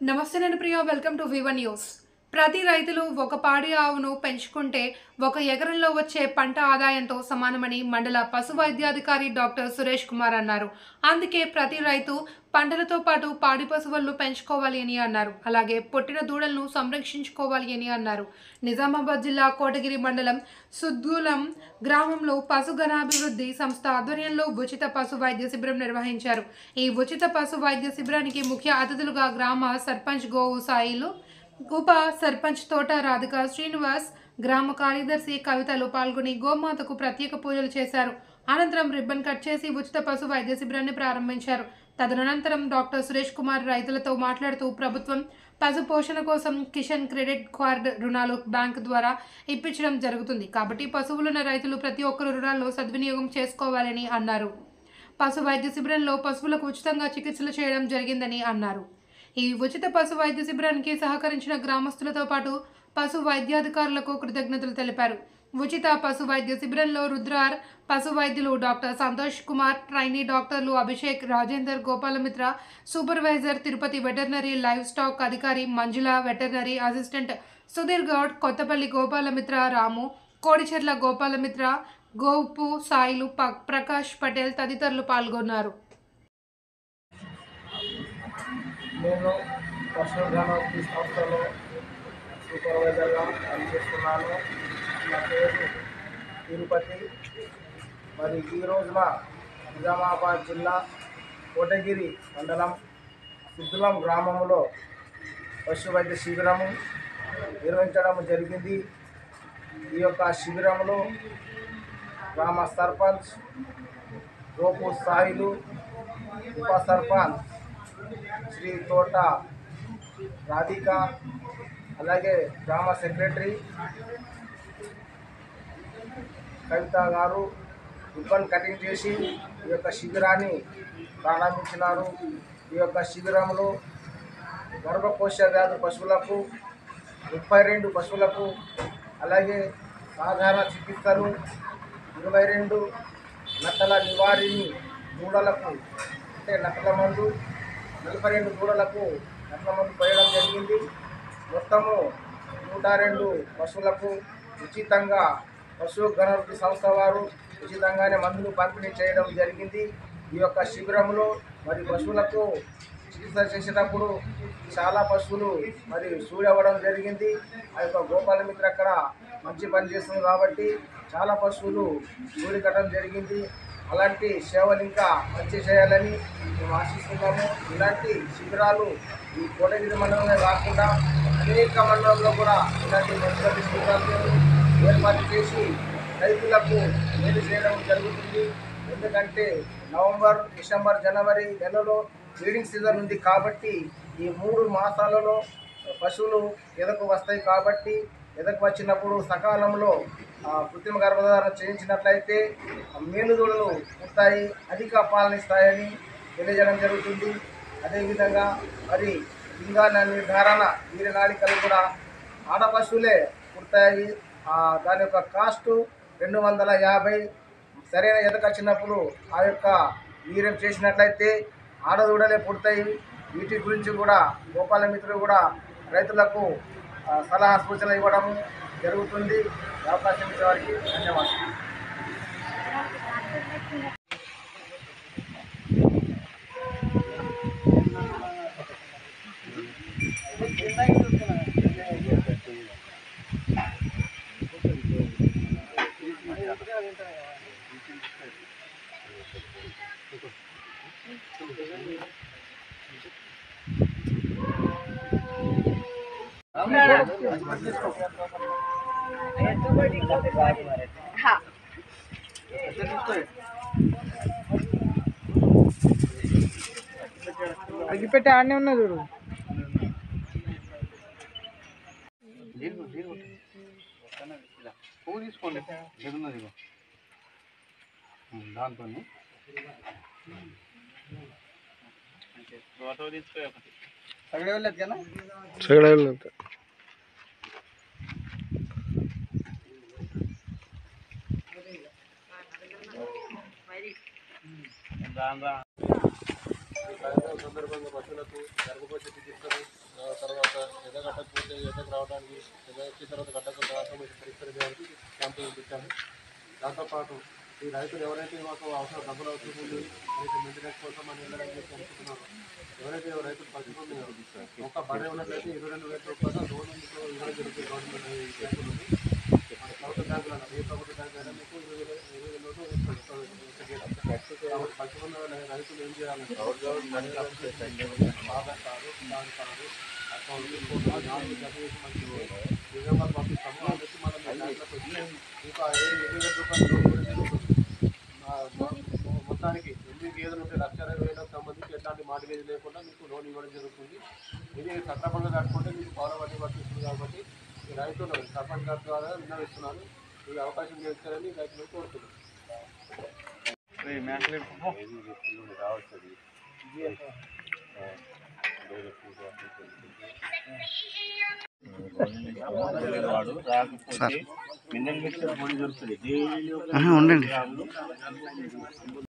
నమస్తే నేను Priya welcome to V1 news. ప్రతి రైతులు ఒక పాడి ఆవును పెంచుకుంటే ఒక ఎకరంలో వచ్చే పంట ఆదాయంతో సమానమని మండల పశు వైద్యాధికారి డాక్టర్ సురేష్ కుమార్ అన్నారు. అందుకే ప్రతి రైతు పంటలతో పాటు పాడి పశువులను పెంచుకోవాలి అని అన్నారు. అలాగే పుట్టిన దూడలను సంరక్షించుకోవాలి అని అన్నారు. నిజామాబాద్ జిల్లా కోటగిరి మండలం సుద్దులం గ్రామంలో పశుగణాభివృద్ధి సంస్థ ఆధ్వర్యంలో ఉచిత పశు వైద్య శిబిరం నిర్వహించారు. ఈ ఉచిత పశు వైద్య శిబిరానికి ముఖ్య అతిథులుగా గ్రామ సర్పంచ్ గోవు సాయిలు, ఉప సర్పంచ్ తోట రాధిక శ్రీనివాస్, గ్రామ కార్యదర్శి కవితలు పాల్గొని గోమాతకు ప్రత్యేక పూజలు చేశారు. అనంతరం రిబ్బన్ కట్ చేసి ఉచిత పశు వైద్య శిబిరాన్ని ప్రారంభించారు. తదనంతరం డాక్టర్ సురేష్ కుమార్ రైతులతో మాట్లాడుతూ ప్రభుత్వం పశు పోషణ కోసం కిషన్ క్రెడిట్ కార్డ్ రుణాలు బ్యాంకు ద్వారా ఇప్పించడం జరుగుతుంది. కాబట్టి పశువులున్న రైతులు ప్రతి ఒక్కరు రుణాల్లో సద్వినియోగం చేసుకోవాలని అన్నారు. పశు వైద్య శిబిరంలో పశువులకు ఉచితంగా చికిత్సలు చేయడం జరిగిందని అన్నారు. ఈ ఉచిత పశు వైద్య శిబిరానికి సహకరించిన గ్రామస్తులతో పాటు పశు వైద్యాధికారులకు కృతజ్ఞతలు తెలిపారు. ఉచిత పశు వైద్య శిబిరంలో రుద్రార్ పశు వైద్యులు డాక్టర్ సంతోష్ కుమార్, ట్రైనీ డాక్టర్లు Abhishek, Rajender, Gopalamitra, supervisor Tirupati veterinary live stock అధికారి మంజుల, వెటర్నరీ అసిస్టెంట్ సుధీర్ గౌడ్, కొత్తపల్లి గోపాలమిత్ర, రాము, కోడిచెర్ల గోపాలమిత్ర, గోపు సాయిలు, ప్రకాష్ పటేల్ తదితరులు పాల్గొన్నారు. నేను పశుగణాభివృద్ధి సంస్థలో సూపర్వైజర్గా పనిచేస్తున్నాను. నా పేరు తిరుపతి. మరి ఈ రోజున నిజామాబాద్ జిల్లా కోటగిరి మండలం సుద్దులం గ్రామంలో పశు వైద్య శిబిరము నిర్వహించడం జరిగింది. ఈ యొక్క శిబిరంలో గ్రామ సర్పంచ్ గోపు సాయిలు, ఉప సర్పంచ్ శ్రీ తోట రాధిక, అలాగే గ్రామ సెక్రటరీ కవిత గారు రిబ్బన్ కటింగ్ చేసి ఈ యొక్క శిబిరాన్ని ప్రారంభించినారు. ఈ యొక్క శిబిరంలో గర్భకోశ వ్యాధి పశువులకు 32 పశువులకు, అలాగే సాధారణ చికిత్సలు 22 నట్టల నివారిణి దూడలకు, అంటే నట్టల మందు 42 దూడలకు నట్టల మందు పోయడం జరిగింది. మొత్తము 102 పశువులకు ఉచితంగా పశుగణాభివృద్ధి సంస్థ వారు ఉచితంగానే మందులు పంపిణీ చేయడం జరిగింది. ఈ యొక్క శిబిరంలో మరి పశువులకు చికిత్స చేసేటప్పుడు చాలా పశువులు మరి సూడి అవ్వడం జరిగింది. ఆ యొక్క గోపాలమిత్ర అక్కడ మంచి పని చేస్తుంది కాబట్టి చాలా పశువులు సూడి కట్టడం జరిగింది. అలాంటి సేవలు ఇంకా మంచి చేయాలని మేము ఆశిస్తున్నాము. ఇలాంటి శిబిరాలు ఈ కోటగిరి మండలమే కాకుండా అనేక మండలంలో కూడా ఇలాంటి మంచి శిబిరాలు ఏర్పాటు చేసి రైతులకు మేలు చేయడం జరుగుతుంది. ఎందుకంటే నవంబర్, డిసెంబర్, జనవరి నెలలో బ్రీడింగ్ సీజన్ ఉంది కాబట్టి ఈ 3 మాసాలలో పశువులు ఎదకు వస్తాయి. కాబట్టి ఎదకు వచ్చినప్పుడు సకాలంలో కృత్రిమ గర్భధారణ చేయించినట్లయితే మేలుదూడలు పుట్టాయి, అధిక పాలనిస్తాయని తెలియజేయడం జరుగుతుంది. అదేవిధంగా మరి లింగాల నిర్ధారణ వీరనాళికలు కూడా ఆడ పశువులే పుడతాయి. దాని యొక్క కాస్టు 250. సరైన ఎదకు వచ్చినప్పుడు ఆ యొక్క వీర్యం చేసినట్లయితే ఆడదూడలే పుడతాయి. వీటి గురించి కూడా గోపాలమిత్రులు కూడా రైతులకు సలహా సూచనలు ఇవ్వడం జరుగుతుంది. అవకాశం ఇచ్చే వారికి ధన్యవాదాలు. అగ్గిపెట్టి ఆడనే ఉన్నా చూడు. పువ్వు తీసుకోండి ఎదున్నది దాంతో సగడే వెళ్ళదు కదా సగడే వెళ్ళదు. సందర్భంగా పశువులకు గర్భకోశ చికిత్సలు ఎదగట్టకపోతే ఎదగ రావడానికి ఎదగొచ్చిన తర్వాత గడ్డకు ఆటోమేటిక్ పరీక్షలు చేయడానికి క్యాంపులు పెట్టాము. దాంతోపాటు ఈ రైతులు ఎవరైతే మాకు డబ్బులు అవసరం ఉంది రైతు మెయింటెనెన్స్ కోసం అని వెళ్ళడానికి అనుకుంటున్నారో ఎవరైతే రైతులు పరిస్థితి ఉన్నాయో ఒక బర్రె ఉన్నట్లయితే 22,000 రూపాయలు లోన్ ఇవ్వడం జరుగుతుంది. గవర్నమెంట్ బ్యాంకులు ప్రభుత్వ బ్యాంకులు ఏ ప్రభుత్వ బ్యాంకు అయినా మీకు 20,000 లోన్ కాబట్టి పచ్చికొన్న రైతులు ఏం చేయాలంటే Aadhaar card pan card account Nizamabad పంపిస్తాము. అందుకు మనం బ్యాంకులకు వచ్చి ఇంకా 20,000 రూపాయలు లోన్ కూడా జరుగుతుంది. మొత్తానికి 8 గేదెలు ఉంటే 1,60,000 సంబంధించి ఎట్లాంటి మార్గేజ్ లేకుండా మీకు లోన్ ఇవ్వడం జరుగుతుంది. ఇది సక్రమంగా కట్టుకుంటే మీకు పౌరవడ్డీ వర్తిస్తుంది. కాబట్టి ఈ రైతులు సర్పంచ్ గారి ద్వారా విన్నవిస్తున్నాను. ఈ అవకాశం చేస్తారని రైతులు కోరుతున్నాను. రాకపోతే మినరల్ మిక్సర్ పొడి దొరుకుతుంది.